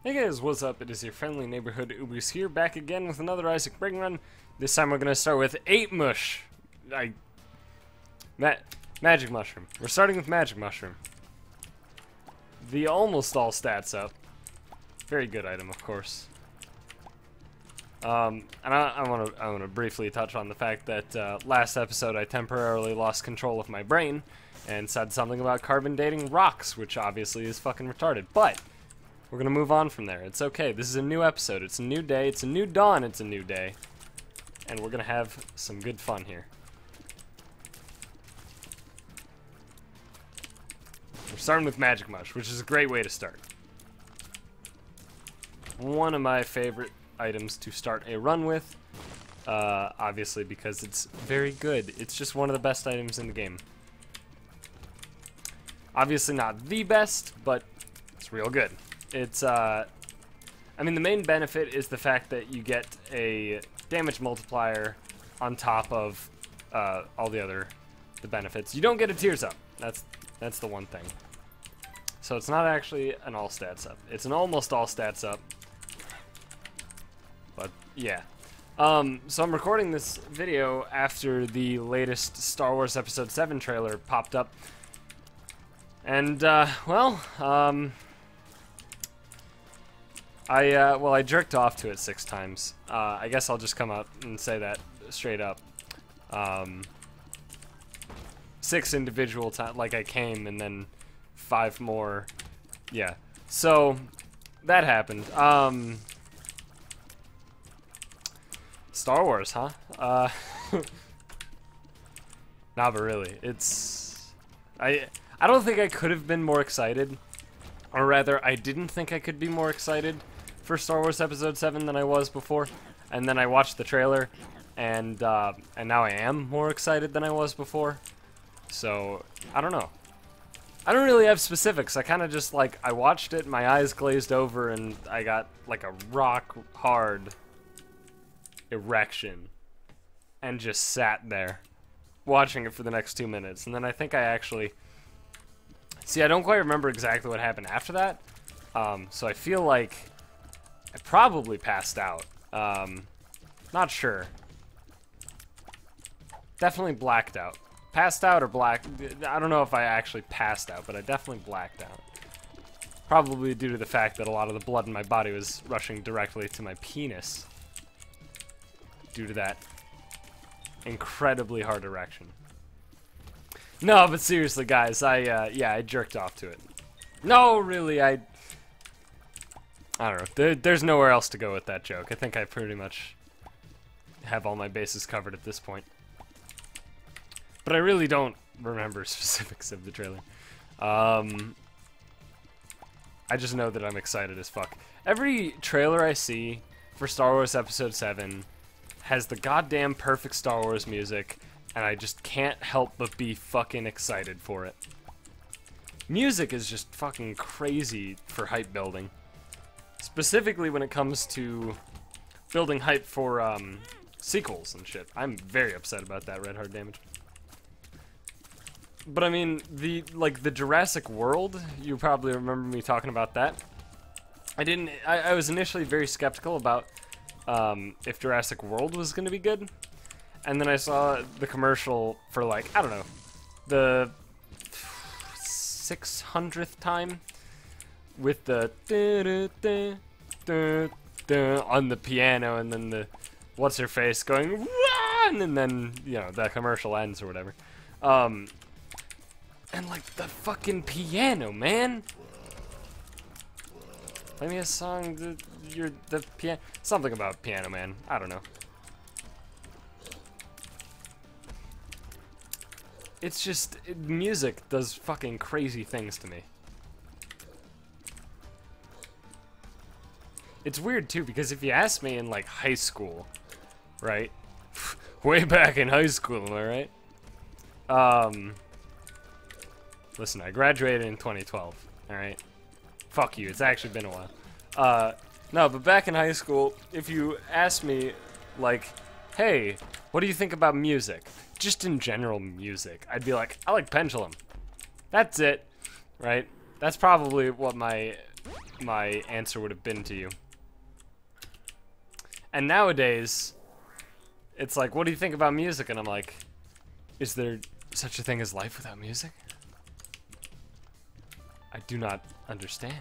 Hey guys, what's up? It is your friendly neighborhood Ubus here, back again with another Isaac Breaking Run. This time we're going to start with 8 Mush. Magic Mushroom. We're starting with Magic Mushroom. The almost all stats up. Very good item, of course. And I want to briefly touch on the fact that last episode I temporarily lost control of my brain and said something about carbon dating rocks, which obviously is fucking retarded. But we're gonna move on from there. It's okay. This is a new episode. It's a new day. It's a new dawn. It's a new day, and we're gonna have some good fun here. We're starting with Magic Mush, which is a great way to start. One of my favorite items to start a run with, obviously because it's very good. It's just one of the best items in the game. Obviously not the best, but it's real good. It's, I mean, the main benefit is the fact that you get a damage multiplier on top of all the benefits. You don't get a Tears Up. That's the one thing. So it's not actually an all stats up. It's an almost all stats up. But yeah. So I'm recording this video after the latest Star Wars Episode 7 trailer popped up. And, I jerked off to it 6 times. I guess I'll just come up and say that straight up. 6 individual times, like I came, and then 5 more. Yeah. So, that happened. Star Wars, huh? Nah, but really, it's... I don't think I could have been more excited. Or rather, I didn't think I could be more excited for Star Wars Episode 7 than I was before. And then I watched the trailer, and now I am more excited than I was before. So, I don't know. I don't really have specifics. I kind of just, like, I watched it, my eyes glazed over, and I got, like, a rock-hard erection. And just sat there, watching it for the next 2 minutes. And then I think I actually... See, I don't quite remember exactly what happened after that, so I feel like I probably passed out. Not sure. Definitely blacked out. Passed out or black... I don't know if I actually passed out, but I definitely blacked out. Probably due to the fact that a lot of the blood in my body was rushing directly to my penis. Due to that incredibly hard erection. No, but seriously, guys, yeah, I jerked off to it. No, really, I don't know. There's nowhere else to go with that joke. I think I pretty much have all my bases covered at this point. But I really don't remember specifics of the trailer. I just know that I'm excited as fuck. Every trailer I see for Star Wars Episode 7 has the goddamn perfect Star Wars music, and I just can't help but be fucking excited for it. Music is just fucking crazy for hype building. Specifically when it comes to building hype for sequels and shit. I'm very upset about that, Red Heart Damage. But I mean, the Jurassic World, you probably remember me talking about that. I was initially very skeptical about if Jurassic World was gonna be good. And then I saw the commercial for, like, I don't know, the 600th time with the on the piano, and then the what's-her-face going, and then, you know, the commercial ends or whatever. And, like, the fucking piano, man! Play me a song, the piano, something about Piano Man, I don't know. It's just, music does fucking crazy things to me. It's weird too, because if you ask me in, like, high school, right? Way back in high school, am I right? Listen, I graduated in 2012, alright? Fuck you, it's actually been a while. No, but back in high school, if you asked me, like, hey, what do you think about music? Just in general music, I'd be like, I like Pendulum. That's it, right? That's probably what my my answer would have been to you. And nowadays, it's like, what do you think about music? And I'm like, is there such a thing as life without music? I do not understand.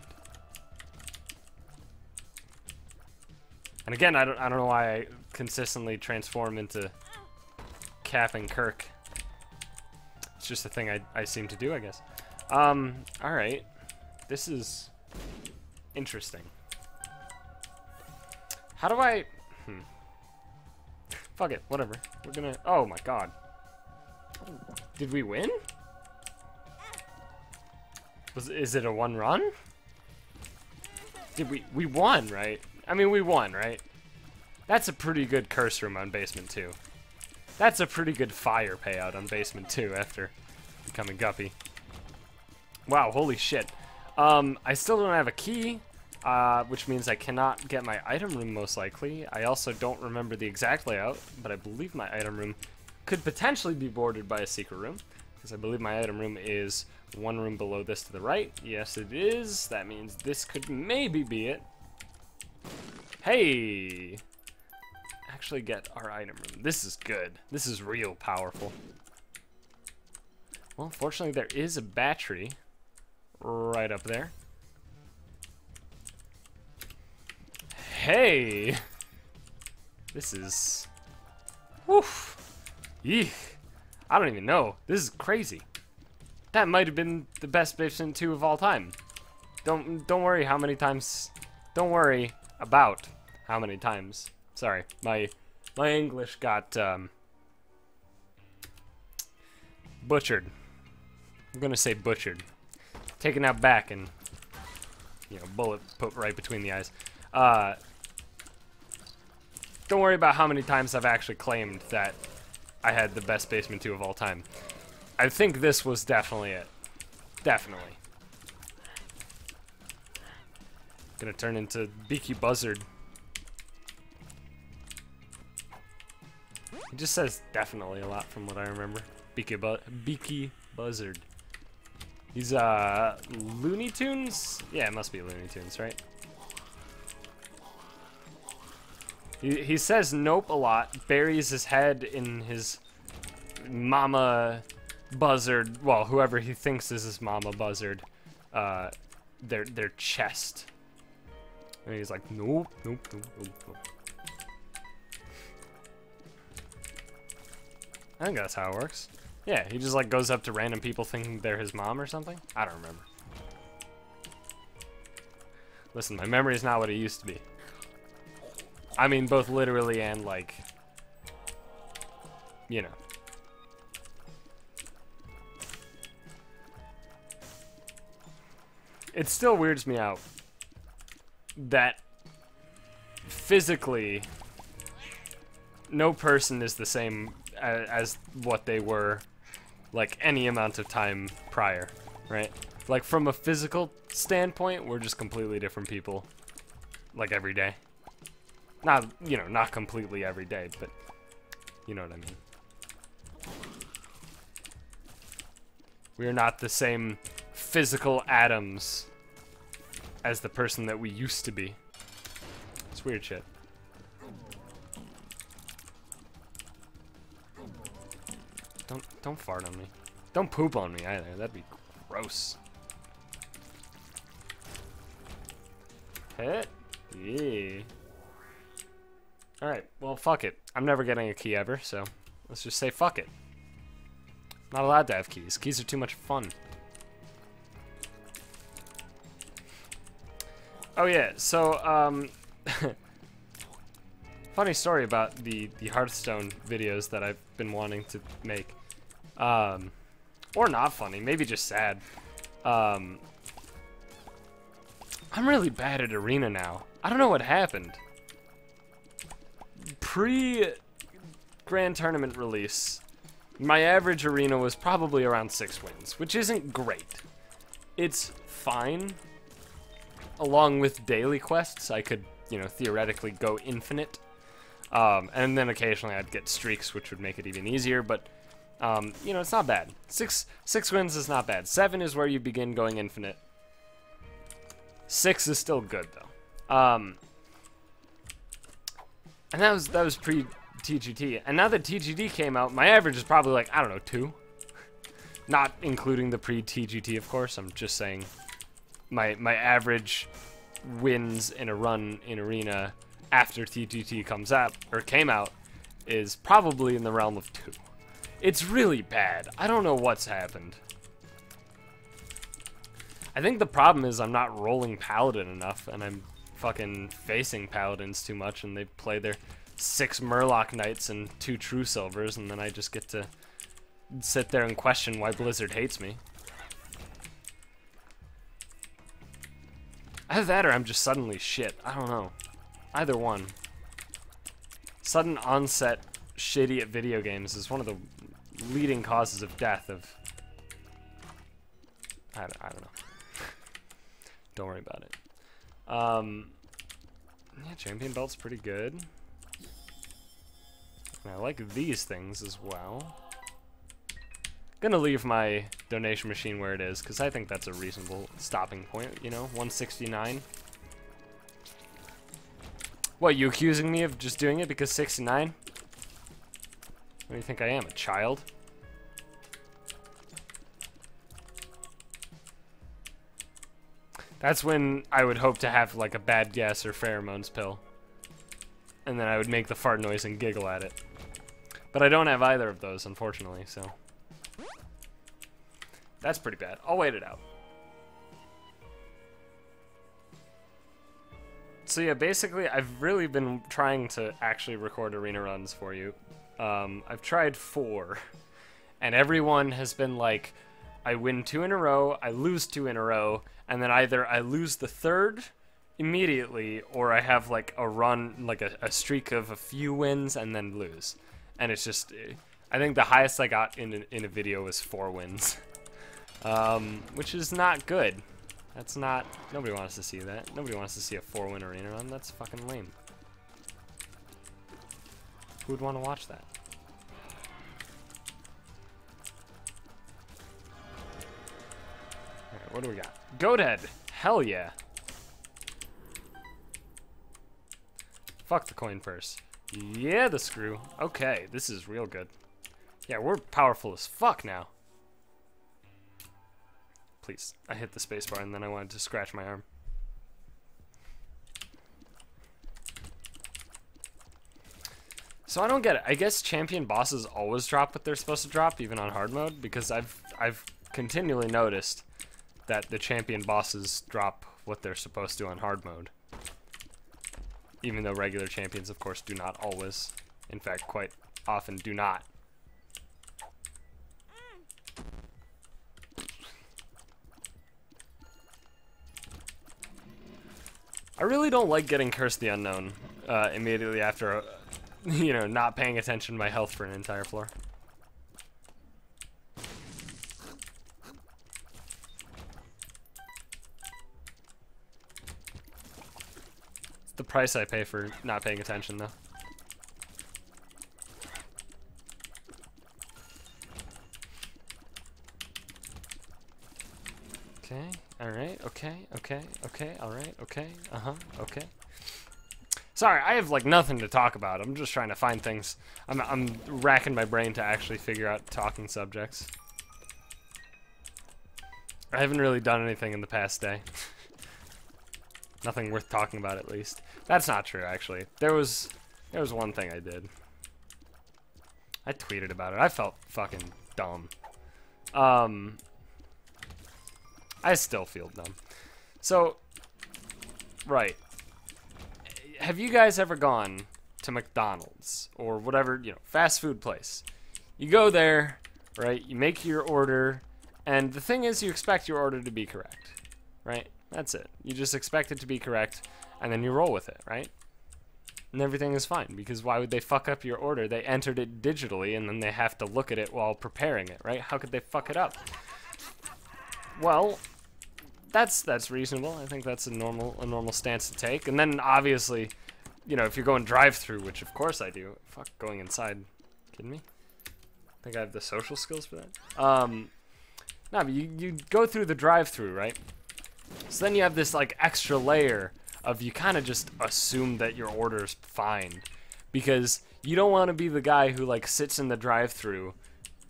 And again, I don't know why I consistently transform into Captain Kirk. It's just a thing I seem to do, I guess. Alright. This is interesting. How do I... Fuck it, whatever. We're gonna... Oh my god. Did we win? Is it a one run? Did we won, right? I mean, we won, right? That's a pretty good curse room on Basement 2. That's a pretty good fire payout on Basement 2 after becoming Guppy. Wow, holy shit. I still don't have a key, which means I cannot get my item room most likely. I also don't remember the exact layout, but I believe my item room could potentially be bordered by a secret room, because I believe my item room is one room below this to the right. Yes, it is. That means this could maybe be it. Hey! Actually get our item room. This is good. This is real powerful. Well, unfortunately, there is a battery right up there. Hey! This is... Woof! Eek! I don't even know. This is crazy. That might have been the best Basement 2 of all time. Don't worry how many times... Don't worry about how many times. Sorry, my English got butchered. I'm gonna say butchered. Taken out back and, you know, bullet put right between the eyes. Don't worry about how many times I've actually claimed that I had the best Basement 2 of all time. I think this was definitely it. Definitely. Gonna turn into Beaky Buzzard. It just says definitely a lot from what I remember. Beaky Buzzard. He's Looney Tunes? Yeah, it must be Looney Tunes, right? He says nope a lot, buries his head in his mama buzzard, well, whoever he thinks is his mama buzzard, their chest. And he's like, nope, nope, nope, nope, nope. I think that's how it works. Yeah, he just like goes up to random people thinking they're his mom or something. I don't remember. Listen, my memory is not what it used to be. I mean, both literally and like, you know. It still weirds me out that physically no person is the same as what they were like any amount of time prior, right? Like from a physical standpoint, we're just completely different people like every day. Not, you know, not completely every day, but you know what I mean. We are not the same physical atoms as the person that we used to be. It's weird shit. Don't fart on me. Don't poop on me either. That'd be gross. Hit? Yeah. Alright, well, fuck it. I'm never getting a key ever, so let's just say fuck it. Not allowed to have keys. Keys are too much fun. Oh yeah, so, funny story about the Hearthstone videos that I've been wanting to make. Or not funny, maybe just sad. I'm really bad at Arena now. I don't know what happened. Pre-Grand Tournament release, my average Arena was probably around 6 wins, which isn't great. It's fine. Along with daily quests, I could, you know, theoretically go infinite. And then occasionally I'd get streaks, which would make it even easier, but, you know, it's not bad. Six wins is not bad. 7 is where you begin going infinite. 6 is still good though. And that was pre-TGT. And now that TGT came out, my average is probably like, I don't know, 2. Not including the pre-TGT, of course. I'm just saying my average wins in a run in Arena after TGT came out is probably in the realm of 2. It's really bad. I don't know what's happened. I think the problem is I'm not rolling Paladin enough, and I'm fucking facing Paladins too much, and they play their 6 Murloc Knights and 2 True Silvers, and then I just get to sit there and question why Blizzard hates me. Either that or I'm just suddenly shit. I don't know. Either one. Sudden onset shitty at video games is one of the leading causes of death of... I don't know. Don't worry about it. Yeah, Champion Belt's pretty good. And I like these things as well. Gonna leave my donation machine where it is, because I think that's a reasonable stopping point, you know? 169. What, you accusing me of just doing it because 69? What do you think I am, a child? That's when I would hope to have like a bad guess or pheromones pill. And then I would make the fart noise and giggle at it. But I don't have either of those, unfortunately, so... That's pretty bad. I'll wait it out. So yeah, basically, I've really been trying to actually record arena runs for you. I've tried 4, and everyone has been like, I win 2 in a row, I lose 2 in a row, and then either I lose the 3rd immediately, or I have like a run, like a streak of a few wins and then lose. And it's just, I think the highest I got in a video was 4 wins. Which is not good. That's not, nobody wants to see that. Nobody wants to see a 4-win arena run. That's fucking lame. Who would want to watch that? Alright, what do we got? Goathead! Hell yeah! Fuck the coin purse. Yeah, the screw. Okay, this is real good. Yeah, we're powerful as fuck now. Please, I hit the spacebar and then I wanted to scratch my arm. So I don't get it. I guess champion bosses always drop what they're supposed to drop, even on hard mode, because I've continually noticed that the champion bosses drop what they're supposed to on hard mode. Even though regular champions, of course, do not always. In fact, quite often do not. I really don't like getting Curse the Unknown immediately after, you know, not paying attention to my health for an entire floor. It's the price I pay for not paying attention, though. Okay, alright, okay, alright, okay, okay. Sorry, I have, like, nothing to talk about. I'm just trying to find things. I'm racking my brain to actually figure out talking subjects. I haven't really done anything in the past day. Nothing worth talking about, at least. That's not true, actually. There was one thing I did. I tweeted about it. I felt fucking dumb. I still feel dumb. So, right. Have you guys ever gone to McDonald's or whatever, you know, fast food place? You go there, right? You make your order, and the thing is you expect your order to be correct, right? That's it. You just expect it to be correct, and then you roll with it, right? And everything is fine, because why would they fuck up your order? They entered it digitally, and then they have to look at it while preparing it, right? How could they fuck it up? Well, that's reasonable. I think that's a normal stance to take. And then obviously, you know, if you're going drive-through, which of course I do. Fuck, going inside. Kidding me? I think I have the social skills for that. No, but you go through the drive-through, right? So then you have this like extra layer of you kind of just assume that your order's fine, because you don't want to be the guy who like sits in the drive-through,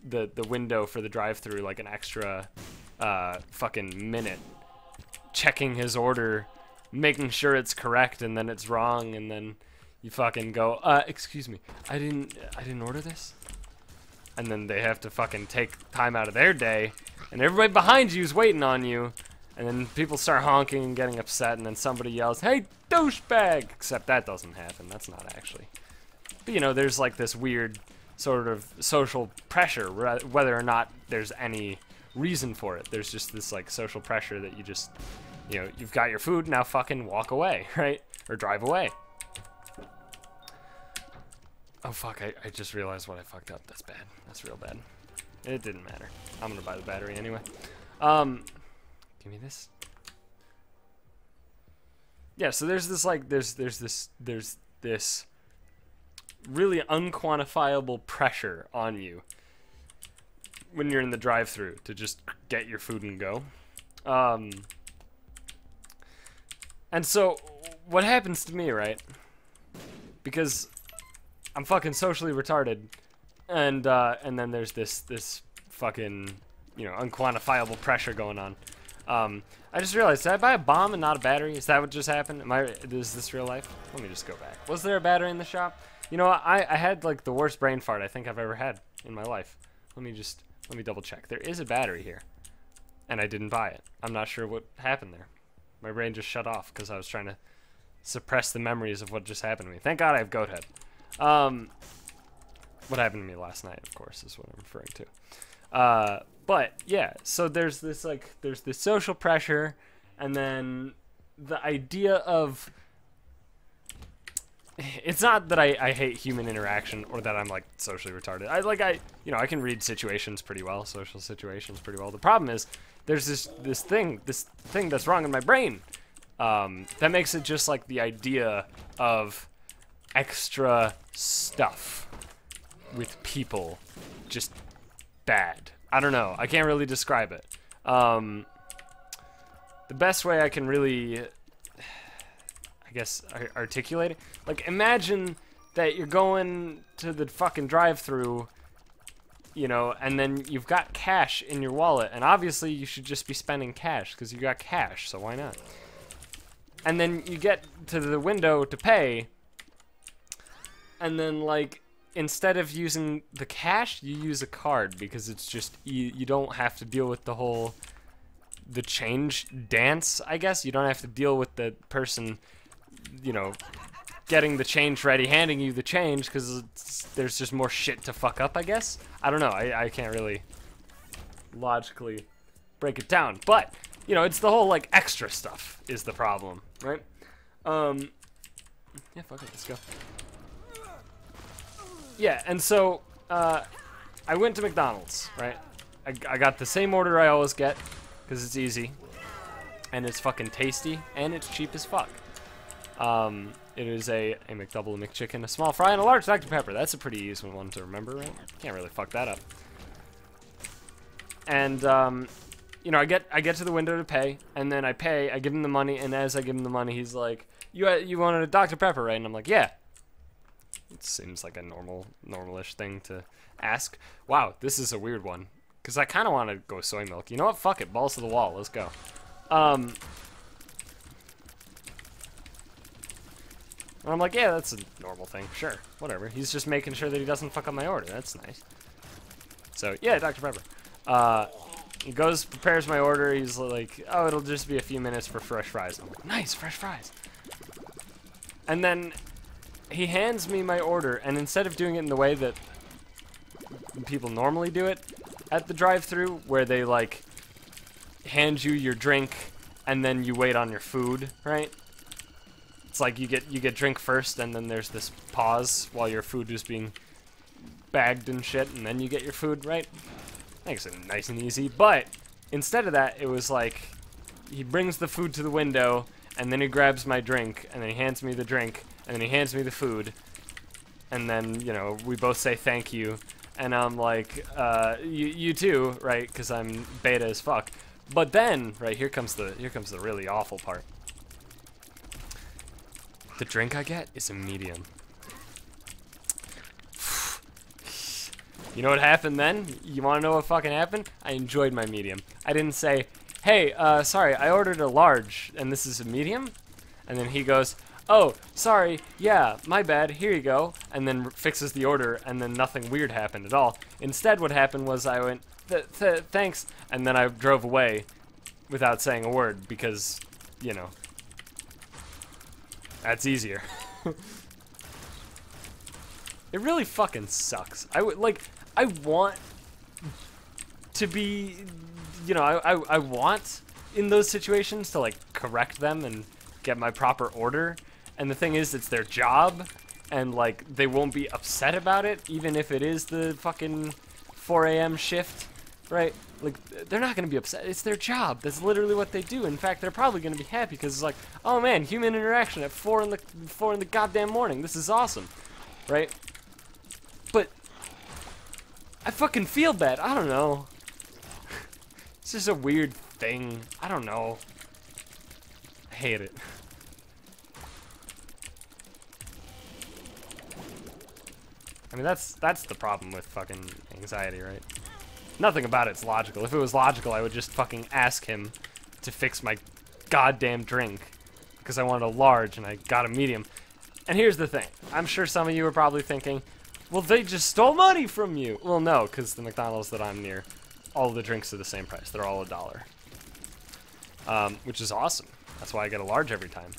the window for the drive-through like an extra fucking minute, checking his order, making sure it's correct, and then it's wrong, and then you fucking go, excuse me, I didn't order this. And then they have to fucking take time out of their day, and everybody behind you is waiting on you, and then people start honking and getting upset, and then somebody yells, "Hey, douchebag!" Except that doesn't happen. That's not actually. But you know, there's like this weird sort of social pressure, whether or not there's any reason for it. There's just this like social pressure that you just, you know, you've got your food, now fucking walk away, right? Or drive away. Oh fuck, I just realized what I fucked up. That's bad. That's real bad. It didn't matter. I'm gonna buy the battery anyway. Give me this. Yeah, so there's this like there's this really unquantifiable pressure on you when you're in the drive-thru to just get your food and go. And so what happens to me, right? Because I'm fucking socially retarded, and then there's this fucking, you know, unquantifiable pressure going on. I just realized, did I buy a bomb and not a battery? Is that what just happened? Is this real life? Let me just go back. Was there a battery in the shop? You know, I had like the worst brain fart I think I've ever had in my life. Let me double check. There is a battery here, and I didn't buy it. I'm not sure what happened there. My brain just shut off because I was trying to suppress the memories of what just happened to me. Thank God I have goat head. What happened to me last night, of course, is what I'm referring to. But yeah, so there's this social pressure, and then the idea of, it's not that I hate human interaction or that I'm like socially retarded. I can read situations pretty well, social situations pretty well. The problem is there's this thing that's wrong in my brain, that makes it just like the idea of extra stuff with people just bad. I don't know. I can't really describe it. The best way I can really, I guess, articulate it, like, imagine that you're going to the fucking drive-thru, you know, and then you've got cash in your wallet, and obviously you should just be spending cash because you got cash, so why not? And then you get to the window to pay, and then, like, instead of using the cash, you use a card, because it's just, you don't have to deal with the change dance, I guess. You don't have to deal with the person, you know, getting the change ready, handing you the change, because there's just more shit to fuck up, I guess. I don't know, I can't really logically break it down, but, you know, it's the whole, like, extra stuff is the problem, right? Yeah, fuck it, let's go. Yeah, and so, I went to McDonald's, right? I got the same order I always get, because it's easy, and it's fucking tasty, and it's cheap as fuck. It is a McDouble, a McChicken, a small fry, and a large Dr. Pepper. That's a pretty easy one to remember, right? Can't really fuck that up. And, you know, I get to the window to pay, and then I pay, I give him the money, and as I give him the money, he's like, you wanted a Dr. Pepper, right? And I'm like, yeah. It seems like a normal-ish thing to ask. Wow, this is a weird one, because I kind of want to go soy milk. You know what? Fuck it. Balls to the wall. Let's go. And I'm like, yeah, that's a normal thing. Sure. Whatever. He's just making sure that he doesn't fuck up my order. That's nice. So, yeah, Dr. Pepper. He goes, prepares my order. He's like, oh, it'll just be a few minutes for fresh fries. I'm like, nice, fresh fries. And then he hands me my order, and instead of doing it in the way that people normally do it at the drive-thru, where they, like, hand you your drink, and then you wait on your food, right? It's like you get drink first, and then there's this pause while your food is being bagged and shit, and then you get your food, right? Makes it nice and easy. But instead of that, it was like he brings the food to the window, and then he grabs my drink, and then he hands me the drink, and then he hands me the food, and then, you know, we both say thank you, and I'm like, you too, right? Because I'm beta as fuck. But then, right, here comes the really awful part. The drink I get is a medium. You know what happened then? You want to know what fucking happened? I enjoyed my medium. I didn't say, hey, sorry, I ordered a large, and this is a medium? And then he goes, oh, sorry, yeah, my bad, here you go, and then fixes the order, and then nothing weird happened at all. Instead, what happened was I went, thanks, and then I drove away without saying a word, because, you know, that's easier. It really fucking sucks. I want to be, you know, I want in those situations to, like, correct them and get my proper order. And the thing is, it's their job, and, like, they won't be upset about it, even if it is the fucking 4 a.m. shift, right? Like, they're not gonna be upset. It's their job. That's literally what they do. In fact, they're probably gonna be happy because it's like, oh man, human interaction at 4 in the goddamn morning. This is awesome, right? But I fucking feel bad. I don't know. It's just a weird thing. I don't know. I hate it. I mean, that's the problem with fucking anxiety, right? Nothing about it's logical. If it was logical, I would just fucking ask him to fix my goddamn drink because I wanted a large and I got a medium. And here's the thing. I'm sure some of you are probably thinking, well, they just stole money from you. Well, no, because the McDonald's that I'm near, all of the drinks are the same price. They're all $1. Which is awesome. That's why I get a large every time.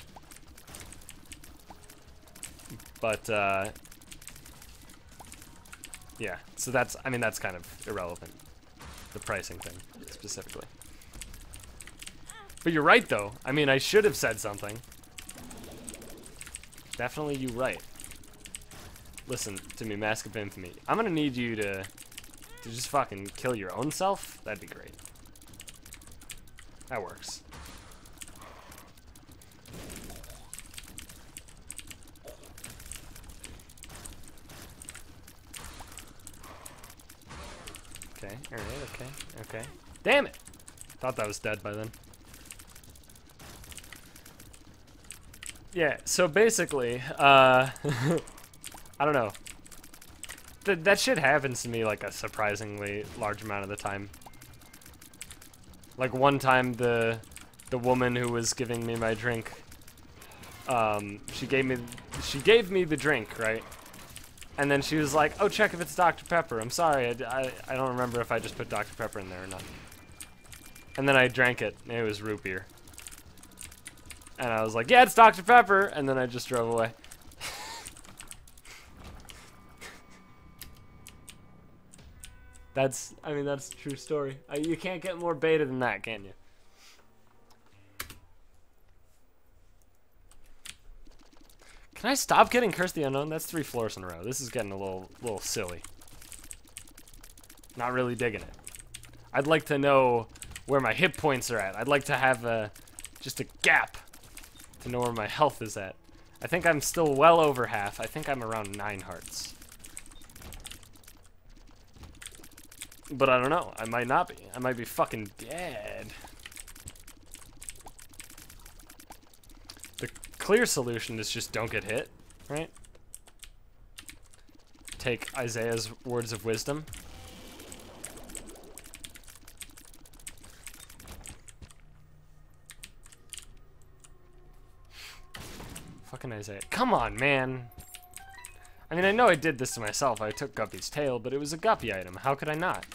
But, yeah, so that's, I mean, that's kind of irrelevant. The pricing thing, specifically. But you're right, though. I mean, I should have said something. Definitely you right. Listen to me, Mask of Infamy. I'm gonna need you to just fucking kill your own self. That'd be great. That works. Okay, alright, okay. Damn it! Thought that was dead by then. Yeah, so basically, I don't know. That shit happens to me like a surprisingly large amount of the time. Like one time the woman who was giving me my drink, she gave me the drink, right? And then she was like, oh, check if it's Dr. Pepper. I'm sorry, I don't remember if I just put Dr. Pepper in there or not. And then I drank it, and it was root beer. And I was like, yeah, it's Dr. Pepper, and then I just drove away. I mean, that's a true story. You can't get more beta than that, can you? Can I stop getting Curse the Unknown? That's 3 floors in a row. This is getting a little silly. Not really digging it. I'd like to know where my hit points are at. I'd like to have just a gap to know where my health is at. I think I'm still well over half. I think I'm around 9 hearts. But I don't know. I might not be. I might be fucking dead. The clear solution is just don't get hit, right? Take Isaiah's words of wisdom. Fucking Isaiah. Come on, man. I mean, I know I did this to myself. I took Guppy's tail, but it was a Guppy item. How could I not?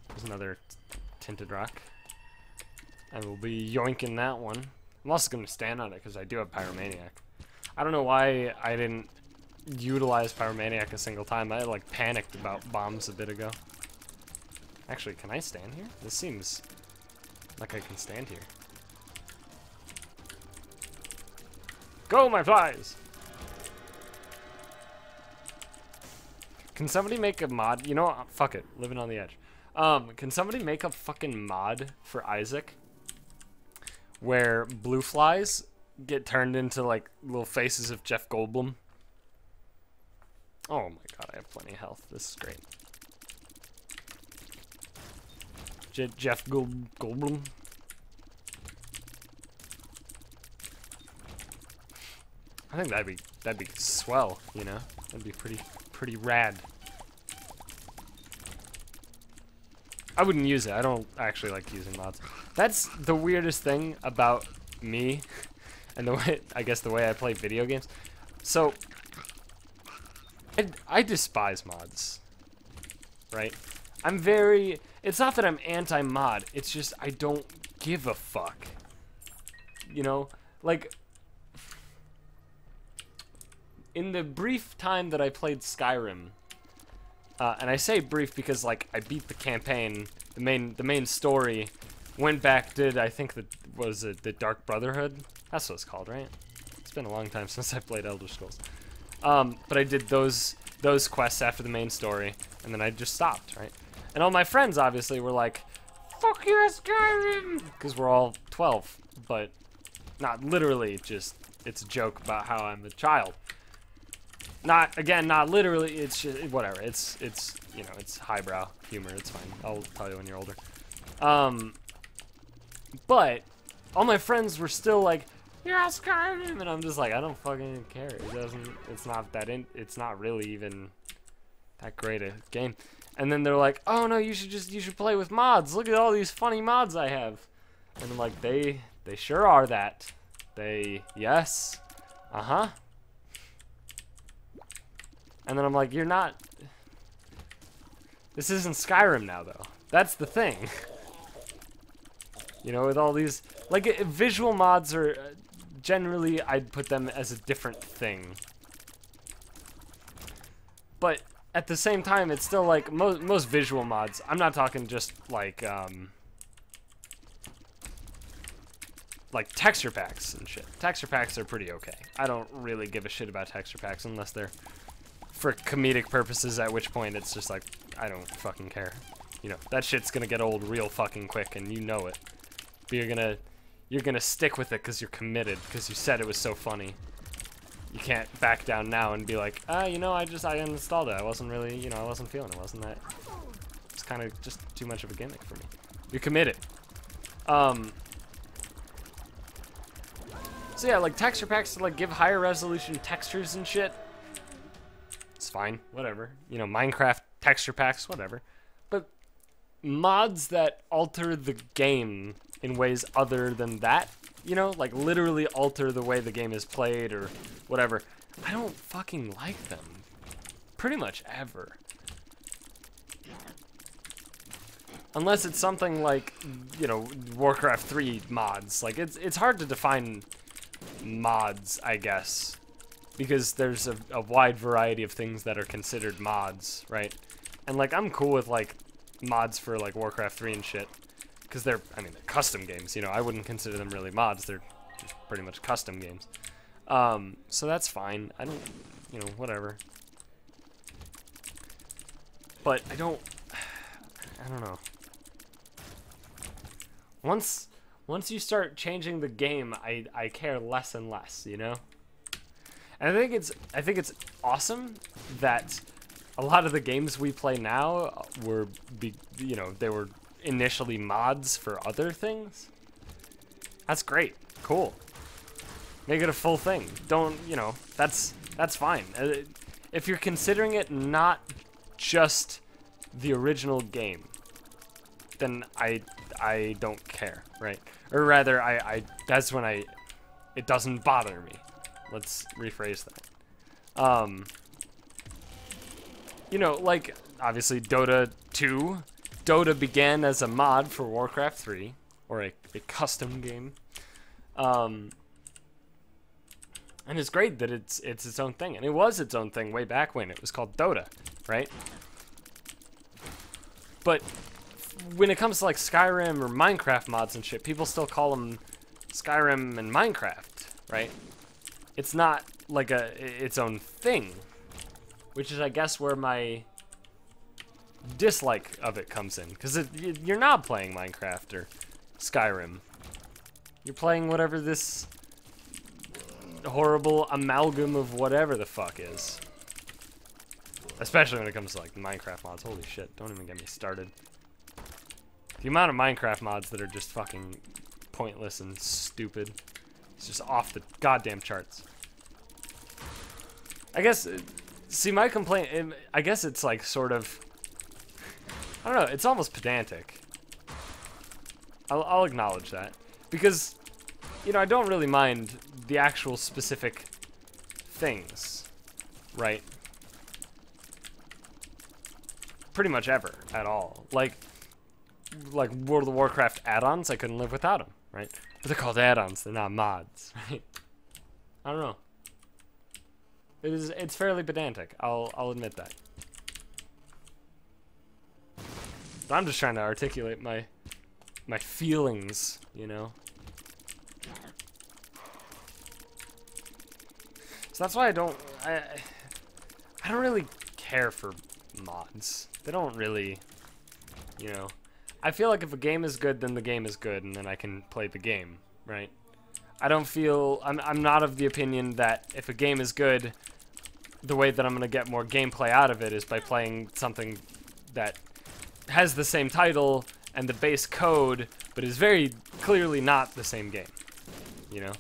There's another tinted rock. I will be yoinking that one. I'm also going to stand on it because I do have Pyromaniac. I don't know why I didn't utilize Pyromaniac a single time. I, like, panicked about bombs a bit ago. Actually, can I stand here? This seems like I can stand here. Go, my flies! Can somebody make a mod? You know what? Fuck it. Living on the edge. Can somebody make a fucking mod for Isaac where blue flies get turned into, like, little faces of Jeff Goldblum? Oh my god, I have plenty of health. This is great. Jeff Goldblum. I think that'd be swell, you know? That'd be pretty rad. I wouldn't use it. I don't actually like using mods. That's the weirdest thing about me and the way, I guess, the way I play video games. So I despise mods, right? It's not that I'm anti-mod, it's just I don't give a fuck. You know, like, in the brief time that I played Skyrim, and I say brief because, like, I beat the campaign, the main story, went back, did, I think, was it the Dark Brotherhood? That's what it's called, right? It's been a long time since I played Elder Scrolls. But I did those quests after the main story, and then I just stopped, right? And all my friends, obviously, were like, fuck you, Skyrim! Because we're all 12, but not literally, just, it's a joke about how I'm a child. Not literally, it's just, whatever, it's, you know, it's highbrow humor, it's fine. I'll tell you when you're older. But all my friends were still like, yeah, Skyrim, and I'm just like, I don't fucking care. It's not really even that great a game. And then they're like, oh no, you should play with mods. Look at all these funny mods I have. And I'm like, they sure are that. Yes. Uh-huh. And then I'm like, you're not... This isn't Skyrim now, though. That's the thing. You know, with all these... Like, visual mods are... generally, I'd put them as a different thing. But at the same time, it's still, like, most visual mods... I'm not talking just, like texture packs and shit. Texture packs are pretty okay. I don't really give a shit about texture packs unless they're for comedic purposes, at which point it's just like, I don't fucking care. You know, that shit's gonna get old real fucking quick, and you know it. But you're gonna stick with it because you're committed, because you said it was so funny. You can't back down now and be like, you know, I uninstalled it. I wasn't really, you know, I wasn't feeling it. Wasn't that? It's kind of just too much of a gimmick for me. You're committed. So yeah, like texture packs to like give higher resolution textures and shit. It's fine, whatever. You know, Minecraft texture packs, whatever. But mods that alter the game in ways other than that, you know, like literally alter the way the game is played or whatever, I don't fucking like them. Pretty much ever. Unless it's something like, you know, Warcraft 3 mods. Like, it's hard to define mods, I guess, because there's a wide variety of things that are considered mods, right? And, like, I'm cool with, like, mods for, like, Warcraft 3 and shit, because they're custom games, you know. I wouldn't consider them really mods. They're just pretty much custom games. So that's fine. I don't, you know, whatever. But I don't know. Once you start changing the game, I care less and less, you know? And I think it's awesome that a lot of the games we play now you know, they were initially mods for other things. That's great. Cool. Make it a full thing. Don't, you know, that's fine. If you're considering it not just the original game, then I don't care, right? Or rather, that's when it doesn't bother me. Let's rephrase that. You know, like, obviously Dota 2. Dota began as a mod for Warcraft 3, or a custom game. And it's great that it's its own thing. And it was its own thing way back when. It was called Dota, right? But when it comes to like Skyrim or Minecraft mods and shit, people still call them Skyrim and Minecraft, right? It's not like its own thing, which is, I guess, where my dislike of it comes in, because you're not playing Minecraft or Skyrim. You're playing whatever this horrible amalgam of whatever the fuck is. Especially when it comes to like Minecraft mods. Holy shit! Don't even get me started. The amount of Minecraft mods that are just fucking pointless and stupid. It's just off the goddamn charts. I guess, see, my complaint, I guess it's like sort of, I don't know, it's almost pedantic. I'll acknowledge that. Because, you know, I don't really mind the actual specific things, right? Pretty much ever, at all. Like World of Warcraft add-ons, I couldn't live without them, right? But they're called add-ons, they're not mods, right? I don't know. It's fairly pedantic, I'll admit that. But I'm just trying to articulate my feelings, you know? So that's why I don't really care for mods. They don't really, you know, I feel like if a game is good, then the game is good, and then I can play the game, right? I don't feel, I'm not of the opinion that if a game is good, the way that I'm gonna get more gameplay out of it is by playing something that has the same title and the base code, but is very clearly not the same game, you know?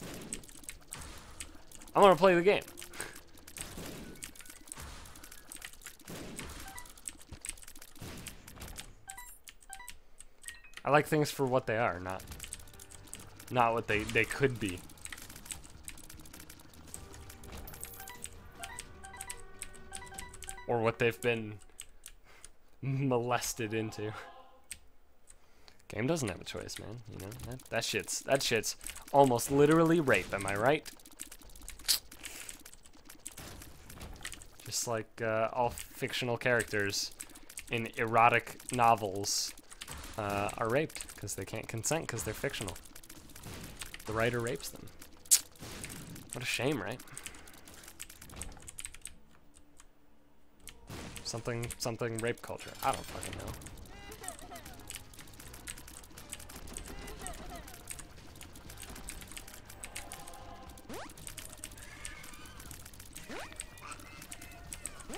I wanna play the game. I like things for what they are, not what they could be. Or what they've been molested into. Game doesn't have a choice, man. You know, that shit's almost literally rape, am I right? Just like all fictional characters in erotic novels are raped because they can't consent because they're fictional. The writer rapes them. What a shame, right? Something rape culture. I don't fucking know.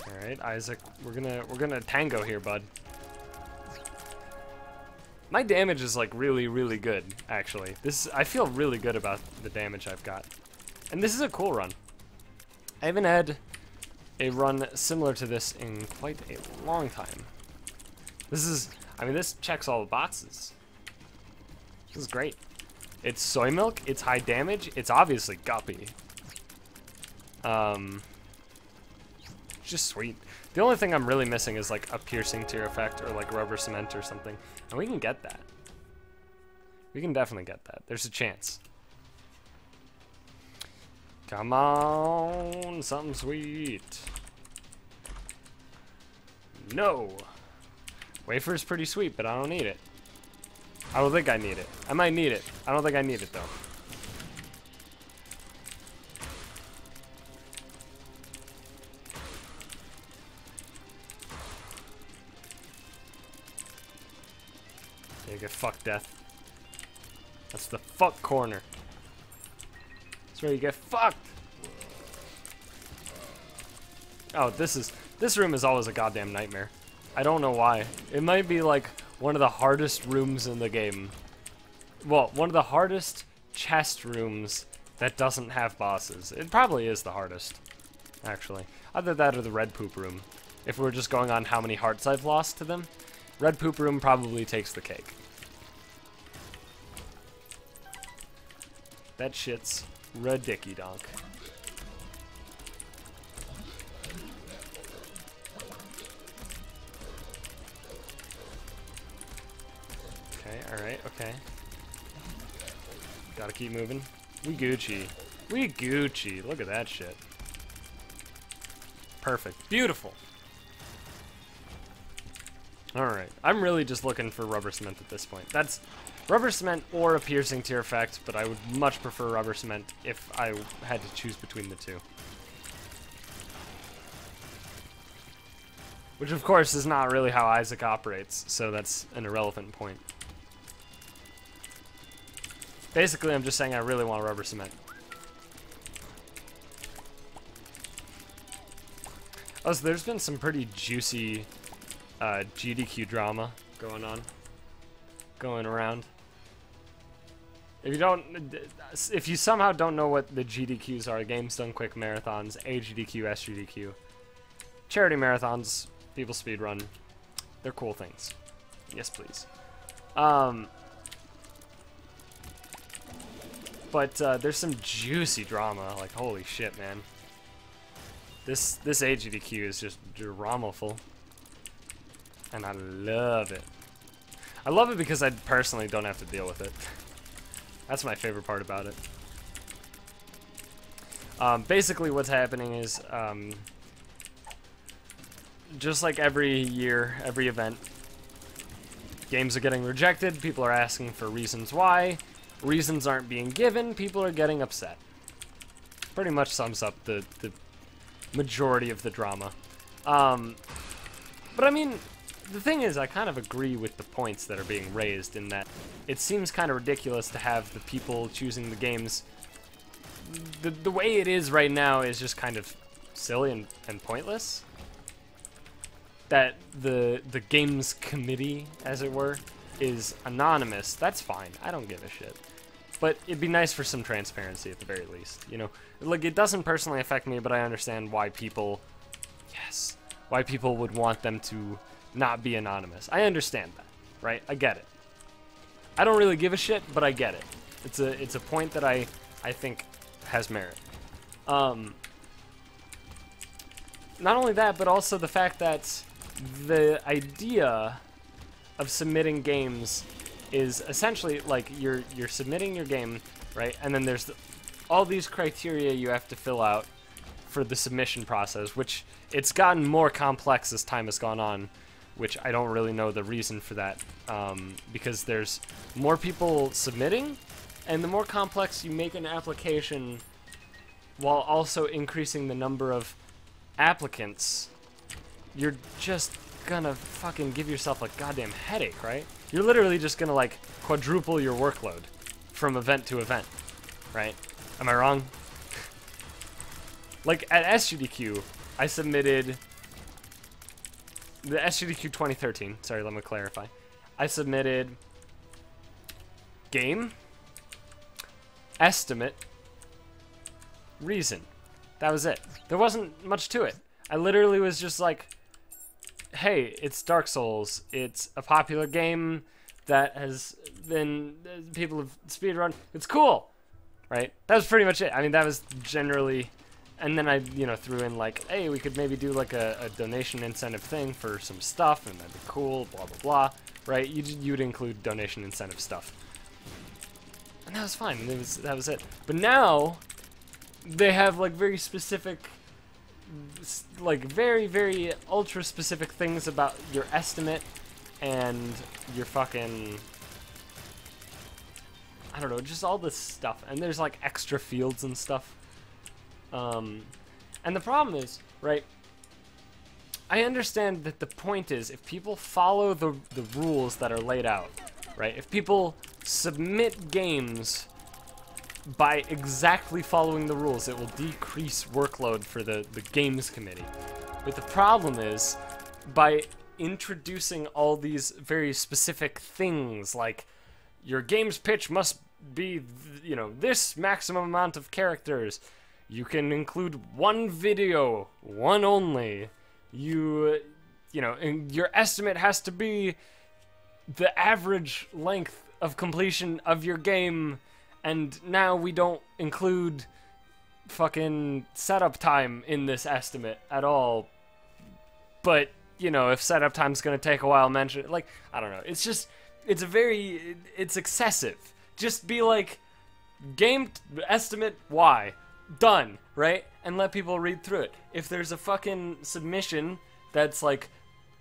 All right, Isaac, we're gonna tango here, bud. My damage is like really, really good, actually. I feel really good about the damage I've got. And this is a cool run. I haven't had a run similar to this in quite a long time. I mean, this checks all the boxes. This is great. It's soy milk, it's high damage, it's obviously guppy. It's just sweet. The only thing I'm really missing is like a piercing tear effect or like rubber cement or something. And we can get that. We can definitely get that. There's a chance. Come on, something sweet. No. Wafer's pretty sweet, but I don't need it. I don't think I need it. I might need it. I don't think I need it though. You get fucked, Death. That's the fuck corner. That's where you get fucked. Oh, this room is always a goddamn nightmare. I don't know why. It might be like one of the hardest rooms in the game. Well, one of the hardest chest rooms that doesn't have bosses. It probably is the hardest, actually. Either that or the red poop room. If we're just going on how many hearts I've lost to them, red poop room probably takes the cake. That shit's ridicky-donk. Okay, alright, okay. Gotta keep moving. We Gucci. We Gucci. Look at that shit. Perfect. Beautiful. Alright. I'm really just looking for rubber cement at this point. That's rubber cement or a piercing tear effect, but I would much prefer rubber cement if I had to choose between the two. Which, of course, is not really how Isaac operates, so that's an irrelevant point. Basically, I'm just saying I really want rubber cement. Oh, so there's been some pretty juicy GDQ drama going on. going around. If you somehow don't know what the GDQs are, Games Done Quick Marathons, AGDQ, SGDQ, charity marathons, people speedrun, they're cool things. Yes, please. But there's some juicy drama. Like, holy shit, man. This AGDQ is just dramaful. And I love it. I love it because I personally don't have to deal with it. That's my favorite part about it. Basically what's happening is, just like every year, every event, games are getting rejected, people are asking for reasons why, reasons aren't being given, people are getting upset. Pretty much sums up the majority of the drama. But I mean, the thing is, I kind of agree with the points that are being raised in that it seems kind of ridiculous to have the people choosing the games. The way it is right now is just kind of silly and pointless. That the games committee, as it were, is anonymous. That's fine. I don't give a shit. But it'd be nice for some transparency at the very least, you know? Like, it doesn't personally affect me, but I understand why people... Yes. Why people would want them to not be anonymous. I understand that, right? I get it. I don't really give a shit, but I get it. It's a point that I think has merit. Not only that, but also the fact that the idea of submitting games is essentially like you're submitting your game, right? And then there's all these criteria you have to fill out for the submission process, which it's gotten more complex as time has gone on, which I don't really know the reason for that, because there's more people submitting, and the more complex you make an application while also increasing the number of applicants, you're just gonna fucking give yourself a goddamn headache, right? You're literally just gonna, like, quadruple your workload from event to event, right? Am I wrong? Like, at SGDQ, I submitted... The SGDQ 2013, sorry, let me clarify. I submitted game, estimate, reason. That was it. There wasn't much to it. I literally was just like, hey, it's Dark Souls. It's a popular game that has been, people have speedrun. It's cool, right? That was pretty much it. I mean, that was generally... And then I, you know, threw in like, hey, we could maybe do like a donation incentive thing for some stuff, and that'd be cool, blah, blah, blah, right? You'd include donation incentive stuff. And that was fine, and that was it. But now, they have like very specific, like very, very ultra specific things about your estimate and your fucking, I don't know, just all this stuff. And there's like extra fields and stuff. And the problem is, right, I understand that the point is, if people follow the rules that are laid out, right, if people submit games by exactly following the rules, it will decrease workload for the games committee. But the problem is, by introducing all these very specific things, like, your game's pitch must be, you know, this maximum amount of characters, you can include one video, one only. You know, and your estimate has to be the average length of completion of your game, and now we don't include fucking setup time in this estimate at all. But, you know, if setup time's gonna take a while, mention it. Like, I don't know. It's just, it's excessive. Just be like, game estimate Y. Done, right? And let people read through it. If there's a fucking submission that's like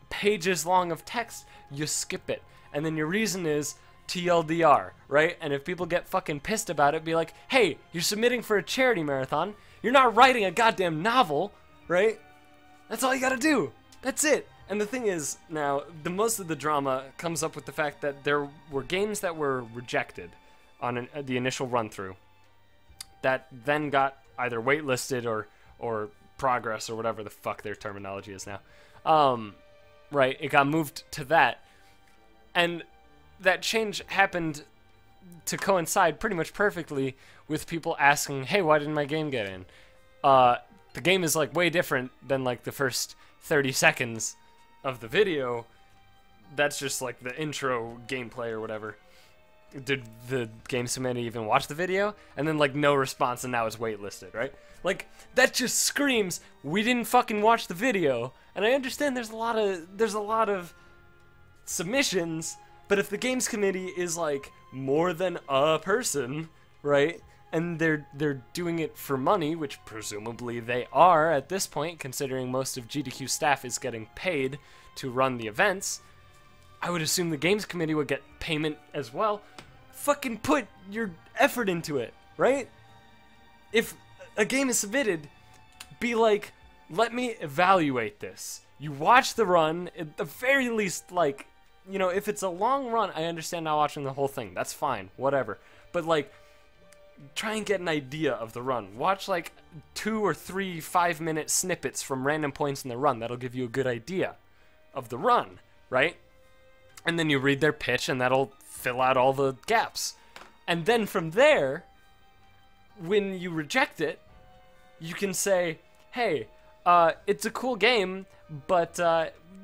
pages long of text, you skip it. And then your reason is TLDR, right? And if people get fucking pissed about it, be like, hey, you're submitting for a charity marathon. You're not writing a goddamn novel, right? That's all you gotta do. That's it. And the thing is, now, most of the drama comes up with the fact that there were games that were rejected on the initial run-through that then got either waitlisted or progress or whatever the fuck their terminology is now. Right, it got moved to that. And that change happened to coincide pretty much perfectly with people asking, hey, why didn't my game get in? The game is like way different than like the first 30 seconds of the video. That's just like the intro gameplay or whatever. Did the Games Committee even watch the video? And then like no response, and now it's waitlisted, right? Like that just screams we didn't fucking watch the video. And I understand there's a lot of submissions, but if the Games Committee is like more than a person, right? And they're doing it for money, which presumably they are at this point, considering most of GDQ staff is getting paid to run the events. I would assume the Games Committee would get payment as well. Fucking put your effort into it, right? If a game is submitted, be like, let me evaluate this. You watch the run, at the very least, like, you know, if it's a long run, I understand not watching the whole thing. That's fine, whatever. But, like, try and get an idea of the run. Watch, like, 2 or 3 5-minute snippets from random points in the run. That'll give you a good idea of the run, right? And then you read their pitch, and that'll fill out all the gaps. And then from there, when you reject it, you can say, hey, it's a cool game, but,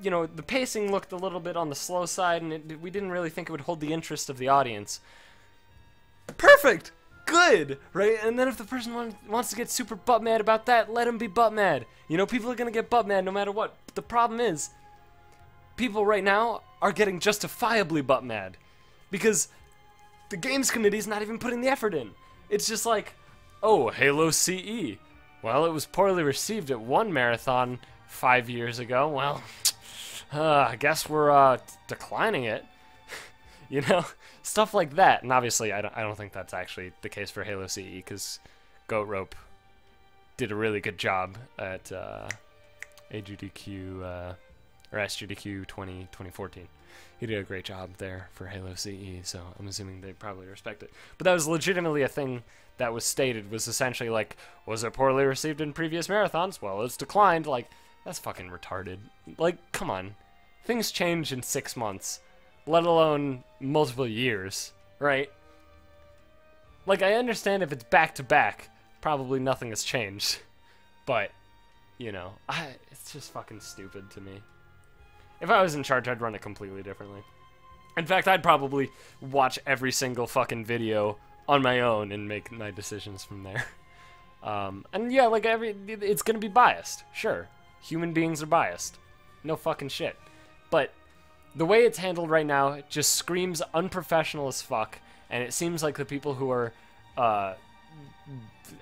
you know, the pacing looked a little bit on the slow side, and we didn't really think it would hold the interest of the audience. Perfect! Good! Right? And then if the person wants to get super butt mad about that, let them be butt mad. You know, people are gonna get butt mad no matter what. But the problem is, people right now are getting justifiably butt mad. Because the Games Committee's not even putting the effort in. It's just like, oh, Halo CE. Well, it was poorly received at one marathon 5 years ago. Well, I guess we're declining it. You know, stuff like that. And obviously, I don't think that's actually the case for Halo CE, because Goat Rope did a really good job at AGDQ or SGDQ 2014. He did a great job there for Halo CE, so I'm assuming they probably respect it. But that was legitimately a thing that was stated, was essentially like, was it poorly received in previous marathons? Well, it's declined. Like, that's fucking retarded. Like, come on. Things change in 6 months, let alone multiple years, right? Like, I understand if it's back-to-back, probably nothing has changed. But, you know, it's just fucking stupid to me. If I was in charge, I'd run it completely differently. In fact, I'd probably watch every single fucking video on my own and make my decisions from there. And yeah, like, it's gonna be biased. Sure. Human beings are biased. No fucking shit. But the way it's handled right now, it just screams unprofessional as fuck, and it seems like the people who are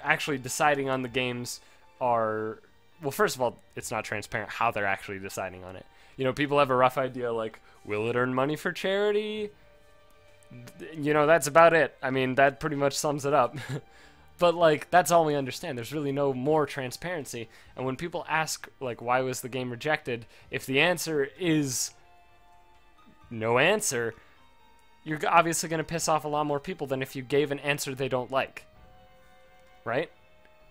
actually deciding on the games are... Well, first of all, it's not transparent how they're actually deciding on it. You know, people have a rough idea, like, will it earn money for charity? You know, that's about it. I mean, that pretty much sums it up. But, like, that's all we understand. There's really no more transparency. And when people ask, like, why was the game rejected, if the answer is no answer, you're obviously going to piss off a lot more people than if you gave an answer they don't like. Right?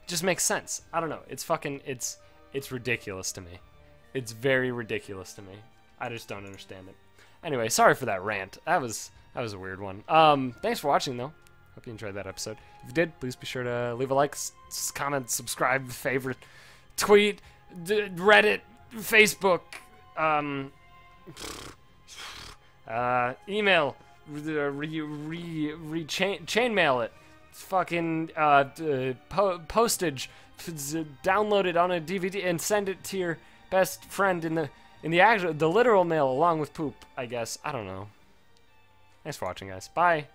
It just makes sense. I don't know. It's fucking, it's ridiculous to me. It's very ridiculous to me. I just don't understand it. Anyway, sorry for that rant. That was a weird one. Thanks for watching, though. Hope you enjoyed that episode. If you did, please be sure to leave a like, comment, subscribe, favorite, tweet, Reddit, Facebook, email, chainmail it, fucking postage, download it on a DVD and send it to your best friend in the literal mail along with poop, I guess. I don't know. Thanks for watching, guys. Bye.